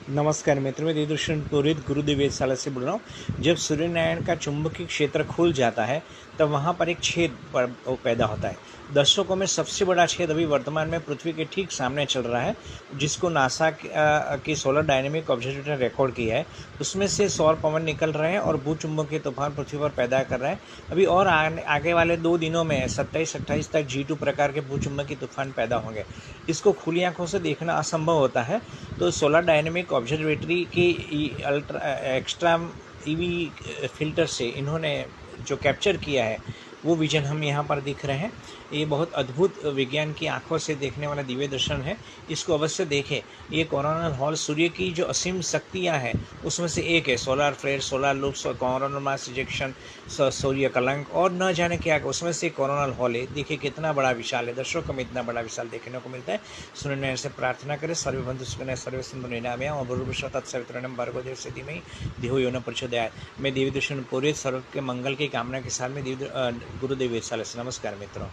नमस्कार मित्र, मैं देवदर्शन पुरोहित गुरुदेव वेधशाला से बोल रहा हूँ। जब सूर्यनारायण का चुंबकीय क्षेत्र खुल जाता है तब वहाँ पर एक छेद पैदा होता है। दर्शकों में सबसे बड़ा छेद अभी वर्तमान में पृथ्वी के ठीक सामने चल रहा है, जिसको नासा की सोलर डायनेमिक ऑब्जर्वेटरी ने रिकॉर्ड किया है। उसमें से सौर पवन निकल रहे हैं और भूचुंबकीय तूफान पृथ्वी पर पैदा कर रहे हैं। अभी और आगे वाले 2 दिनों में 27-28 तक G2 प्रकार के भूचुंबकीय तूफान पैदा होंगे। इसको खुली आंखों से देखना असंभव होता है, तो सोलर डायनेमिक ऑब्जर्वेटरी की अल्ट्रा एक्स्ट्रा ईवी फिल्टर से इन्होंने जो कैप्चर किया है वो विजन हम यहाँ पर दिख रहे हैं। ये बहुत अद्भुत विज्ञान की आंखों से देखने वाला दिव्य दर्शन है, इसको अवश्य देखें। ये कोरोनल हॉल सूर्य की जो असीम शक्तियाँ हैं उसमें से एक है। सोलर फ्लेयर, सोलर लूप्स और कोरोनल मास इजेक्शन, सूर्य कलंक और न जाने क्या, उसमें से कोरोनल हॉल है। देखिए कितना बड़ा विशाल है, दर्शकों में इतना बड़ा विशाल देखने को मिलता है। सूर्यनारायण से प्रार्थना करें, सर्वबंधु सुखिनः सर्वे सन्तु निरामया ओम भूर्भुवः तत्सवितुर्वरेण्यं भर्गो देवस्य धीमहि धियो यो न प्रचोदयात्। मैं देवी दर्शन पुरोहित सर्व के मंगल की कामना के साथ में गुरुदेव वेधशाला से। नमस्कार मित्रों।